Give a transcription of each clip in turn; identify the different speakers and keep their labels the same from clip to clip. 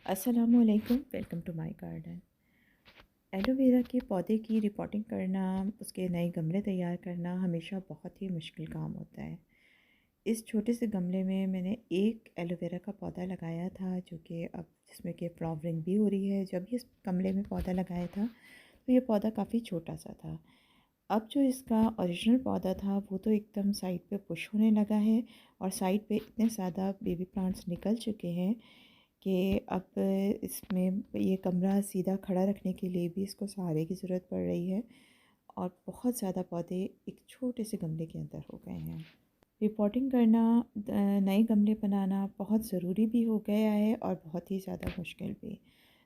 Speaker 1: अस्सलामुअलैकुम, welcome to my garden. Aloe vera के पौधे की रिपोर्टिंग करना, उसके नए गमले तैयार करना हमेशा बहुत ही मुश्किल काम होता है। इस छोटे से गमले में मैंने एक एलोवेरा का पौधा लगाया था, जो कि अब जिसमें कि फ्लावरिंग भी हो रही है। जब ये इस गमले में पौधा लगाया था तो ये पौधा काफ़ी छोटा सा था। अब जो इसका ओरिजिनल पौधा था वो तो एकदम साइड पे पुश होने लगा है, और साइड पे इतने ज़्यादा बेबी प्लांट्स निकल चुके हैं कि अब इसमें ये कमरा सीधा खड़ा रखने के लिए भी इसको सहारे की ज़रूरत पड़ रही है, और बहुत ज़्यादा पौधे एक छोटे से गमले के अंदर हो गए हैं। रिपोर्टिंग करना, नए गमले बनाना बहुत ज़रूरी भी हो गया है और बहुत ही ज़्यादा मुश्किल भी।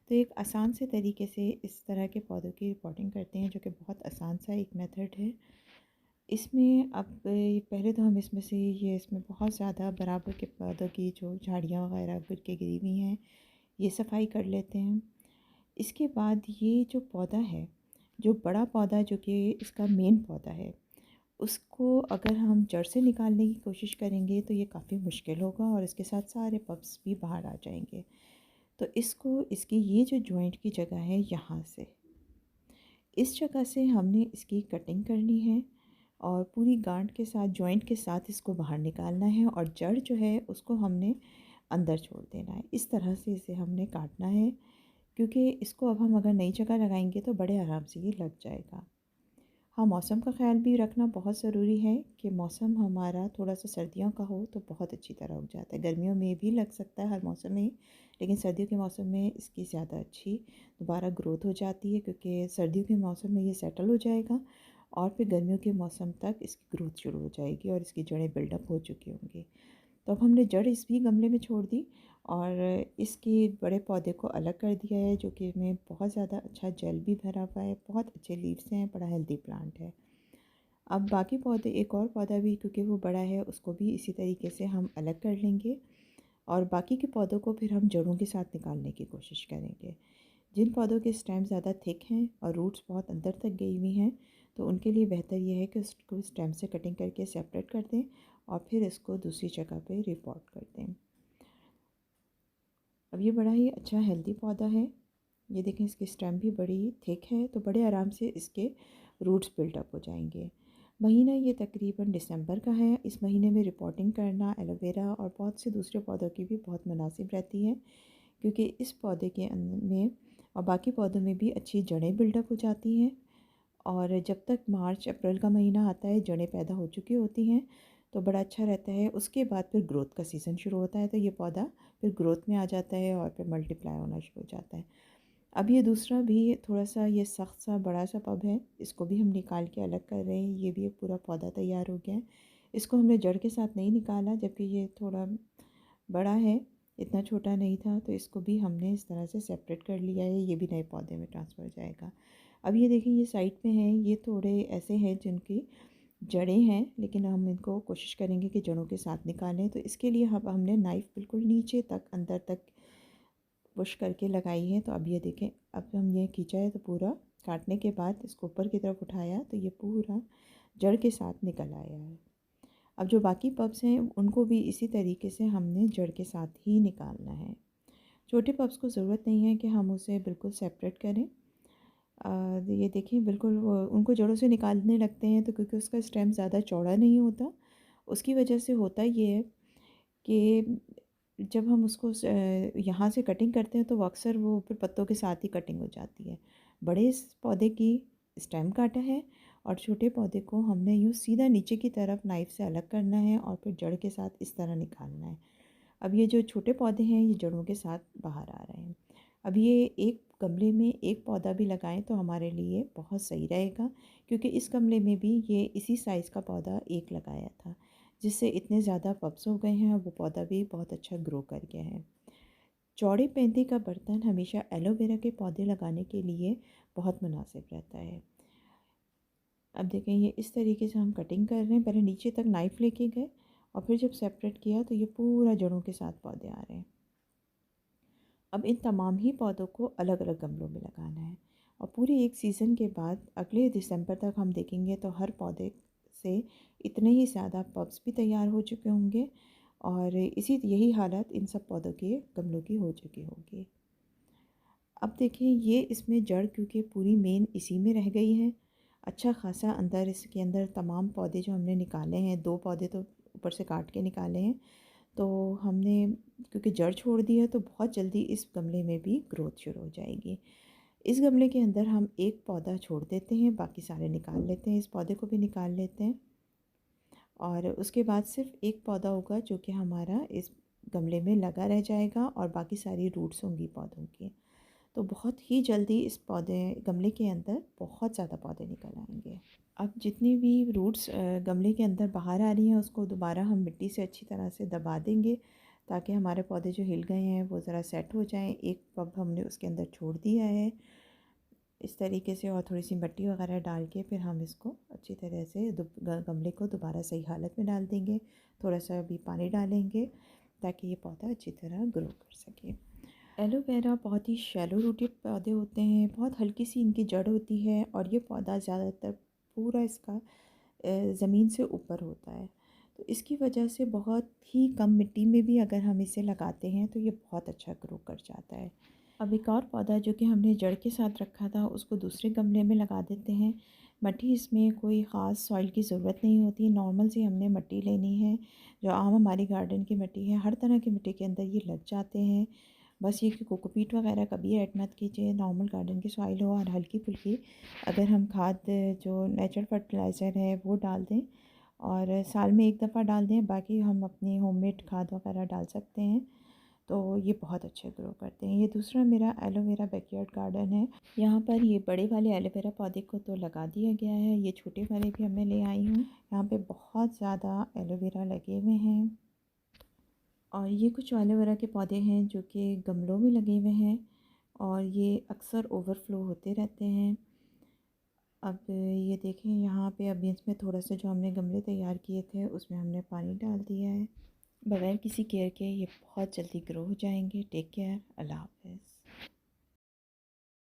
Speaker 1: तो एक आसान से तरीके से इस तरह के पौधों की रिपोर्टिंग करते हैं, जो कि बहुत आसान सा एक मेथड है। इसमें अब पहले तो हम इसमें से ये इसमें बहुत ज़्यादा बराबर के पौधों की जो झाड़ियाँ वगैरह गिर के गिरी हुई हैं, ये सफाई कर लेते हैं। इसके बाद ये जो पौधा है, जो बड़ा पौधा जो कि इसका मेन पौधा है, उसको अगर हम जड़ से निकालने की कोशिश करेंगे तो ये काफ़ी मुश्किल होगा, और इसके साथ सारे पप्स भी बाहर आ जाएंगे। तो इसको इसकी ये जो जॉइंट की जगह है, यहाँ से इस जगह से हमने इसकी कटिंग करनी है, और पूरी गांठ के साथ जॉइंट के साथ इसको बाहर निकालना है, और जड़ जो है उसको हमने अंदर छोड़ देना है। इस तरह से इसे हमने काटना है, क्योंकि इसको अब हम अगर नई जगह लगाएंगे तो बड़े आराम से ये लग जाएगा। हाँ, मौसम का ख़्याल भी रखना बहुत ज़रूरी है कि मौसम हमारा थोड़ा-सा सर्दियों का हो तो बहुत अच्छी तरह उग जाता है। गर्मियों में भी लग सकता है हर मौसम में, लेकिन सर्दियों के मौसम में इसकी ज़्यादा अच्छी दोबारा ग्रोथ हो जाती है, क्योंकि सर्दियों के मौसम में ये सेटल हो जाएगा और फिर गर्मियों के मौसम तक इसकी ग्रोथ शुरू हो जाएगी और इसकी जड़ें बिल्डअप हो चुकी होंगी। तो अब हमने जड़ इस भी गमले में छोड़ दी, और इसके बड़े पौधे को अलग कर दिया है, जो कि इसमें बहुत ज़्यादा अच्छा जेल भी भरा हुआ है, बहुत अच्छे लीव्स हैं, बड़ा हेल्दी प्लांट है। अब बाकी पौधे, एक और पौधा भी क्योंकि वो बड़ा है, उसको भी इसी तरीके से हम अलग कर लेंगे, और बाकी के पौधों को फिर हम जड़ों के साथ निकालने की कोशिश करेंगे। जिन पौधों के स्टेम ज़्यादा थिक हैं और रूट्स बहुत अंदर तक गई हुई हैं, तो उनके लिए बेहतर यह है कि उसको स्टेम से कटिंग करके सेपरेट कर दें, और फिर इसको दूसरी जगह पे रिपोर्ट कर दें। अब ये बड़ा ही अच्छा हेल्दी पौधा है। ये देखें, इसकी स्टेम भी बड़ी थिक है, तो बड़े आराम से इसके रूट्स बिल्डअप हो जाएंगे। महीना ये तकरीबन दिसंबर का है। इस महीने में रिपोर्टिंग करना एलोवेरा और बहुत से दूसरे पौधों की भी बहुत मुनासिब रहती है, क्योंकि इस पौधे के में और बाकी पौधों में भी अच्छी जड़ें बिल्डअप हो जाती हैं, और जब तक मार्च अप्रैल का महीना आता है जड़ें पैदा हो चुकी होती हैं, तो बड़ा अच्छा रहता है। उसके बाद फिर ग्रोथ का सीज़न शुरू होता है, तो ये पौधा फिर ग्रोथ में आ जाता है और फिर मल्टीप्लाई होना शुरू हो जाता है। अब ये दूसरा भी थोड़ा सा ये सख्त सा बड़ा सा पब है, इसको भी हम निकाल के अलग कर रहे हैं। ये भी एक पूरा पौधा तैयार हो गया है। इसको हमने जड़ के साथ नहीं निकाला, जबकि ये थोड़ा बड़ा है, इतना छोटा नहीं था, तो इसको भी हमने इस तरह से सेपरेट कर लिया है। ये भी नए पौधे में ट्रांसफ़र हो जाएगा। अब ये देखिए, ये साइड में हैं, ये थोड़े ऐसे हैं जिनकी जड़ें हैं, लेकिन हम इनको कोशिश करेंगे कि जड़ों के साथ निकालें। तो इसके लिए हम हमने नाइफ़ बिल्कुल नीचे तक अंदर तक पुश करके लगाई है। तो अब ये देखें, अब हम ये खींचा है तो पूरा काटने के बाद इसको ऊपर की तरफ उठाया तो ये पूरा जड़ के साथ निकल आया है। अब जो बाकी पप्स हैं उनको भी इसी तरीके से हमने जड़ के साथ ही निकालना है। छोटे पप्स को ज़रूरत नहीं है कि हम उसे बिल्कुल सेपरेट करें। ये देखें, बिल्कुल वो उनको जड़ों से निकालने लगते हैं तो क्योंकि उसका स्टेम ज़्यादा चौड़ा नहीं होता, उसकी वजह से होता ये है कि जब हम उसको यहाँ से कटिंग करते हैं तो वो अक्सर वो फिर पत्तों के साथ ही कटिंग हो जाती है। बड़े इस पौधे की स्टेम काटा है, और छोटे पौधे को हमने यूँ सीधा नीचे की तरफ नाइफ़ से अलग करना है और फिर जड़ के साथ इस तरह निकालना है। अब ये जो छोटे पौधे हैं ये जड़ों के साथ बाहर आ रहे हैं। अब ये एक गमले में एक पौधा भी लगाएं तो हमारे लिए बहुत सही रहेगा, क्योंकि इस गमले में भी ये इसी साइज़ का पौधा एक लगाया था, जिससे इतने ज़्यादा पप्स हो गए हैं और वो पौधा भी बहुत अच्छा ग्रो कर गया है। चौड़े पेंदे का बर्तन हमेशा एलोवेरा के पौधे लगाने के लिए बहुत मुनासिब रहता है। अब देखें, ये इस तरीके से हम कटिंग कर रहे हैं। पहले नीचे तक नाइफ़ लेके गए, और फिर जब सेपरेट किया तो ये पूरा जड़ों के साथ पौधे आ रहे हैं। अब इन तमाम ही पौधों को अलग अलग गमलों में लगाना है, और पूरे एक सीज़न के बाद अगले दिसंबर तक हम देखेंगे तो हर पौधे से इतने ही ज़्यादा पब्स भी तैयार हो चुके होंगे, और इसी यही हालत इन सब पौधों के गमलों की हो चुकी होगी। अब देखें ये इसमें जड़ क्योंकि पूरी मेन इसी में रह गई है। अच्छा ख़ासा अंदर इसके अंदर तमाम पौधे जो हमने निकाले हैं, 2 पौधे तो ऊपर से काट के निकाले हैं, तो हमने क्योंकि जड़ छोड़ दी है तो बहुत जल्दी इस गमले में भी ग्रोथ शुरू हो जाएगी। इस गमले के अंदर हम एक पौधा छोड़ देते हैं, बाकी सारे निकाल लेते हैं। इस पौधे को भी निकाल लेते हैं और उसके बाद सिर्फ एक पौधा होगा जो कि हमारा इस गमले में लगा रह जाएगा और बाकी सारी रूट्स होंगी पौधों की। तो बहुत ही जल्दी इस गमले के अंदर बहुत ज़्यादा पौधे निकल आएंगे। अब जितनी भी रूट्स गमले के अंदर बाहर आ रही हैं उसको दोबारा हम मिट्टी से अच्छी तरह से दबा देंगे ताकि हमारे पौधे जो हिल गए हैं वो ज़रा सेट हो जाएं। एक पब हमने उसके अंदर छोड़ दिया है इस तरीके से, और थोड़ी सी मिट्टी वगैरह डाल के फिर हम इसको अच्छी तरह से गमले को दोबारा सही हालत में डाल देंगे। थोड़ा सा भी पानी डालेंगे ताकि ये पौधा अच्छी तरह ग्रो कर सके। एलोवेरा बहुत ही शैलो रूटेड पौधे होते हैं, बहुत हल्की सी इनकी जड़ होती है और ये पौधा ज़्यादातर पूरा इसका ज़मीन से ऊपर होता है। तो इसकी वजह से बहुत ही कम मिट्टी में भी अगर हम इसे लगाते हैं तो ये बहुत अच्छा ग्रो कर जाता है। अब एक और पौधा जो कि हमने जड़ के साथ रखा था उसको दूसरे गमले में लगा देते हैं। मिट्टी इसमें कोई ख़ास सॉइल की ज़रूरत नहीं होती, नॉर्मल सी हमने मिट्टी लेनी है जो आम हमारी गार्डन की मिट्टी है। हर तरह की मिट्टी के अंदर ये लग जाते हैं। बस ये कि कोकोपीट वगैरह कभी ऐड मत कीजिए, नॉर्मल गार्डन की सॉइल हो और हल्की फुल्की अगर हम खाद जो नेचुरल फर्टिलाइज़र है वो डाल दें और साल में एक दफ़ा डाल दें, बाकी हम अपनी होममेड खाद वगैरह डाल सकते हैं तो ये बहुत अच्छे ग्रो करते हैं। ये दूसरा मेरा एलोवेरा बैकयार्ड गार्डन है। यहाँ पर ये बड़े वाले एलोवेरा पौधे को तो लगा दिया गया है, ये छोटे वाले भी मैं ले आई हूँ। यहाँ पे बहुत ज़्यादा एलोवेरा लगे हुए हैं और ये कुछ एलोवेरा के पौधे हैं जो कि गमलों में लगे हुए हैं और ये अक्सर ओवरफ्लो होते रहते हैं। अब ये देखें यहाँ पे अभी इसमें थोड़ा सा जो हमने गमले तैयार किए थे उसमें हमने पानी डाल दिया है। बगैर किसी केयर के ये बहुत जल्दी ग्रो हो जाएंगे। Take care. अल्लाह हाफ़िज़।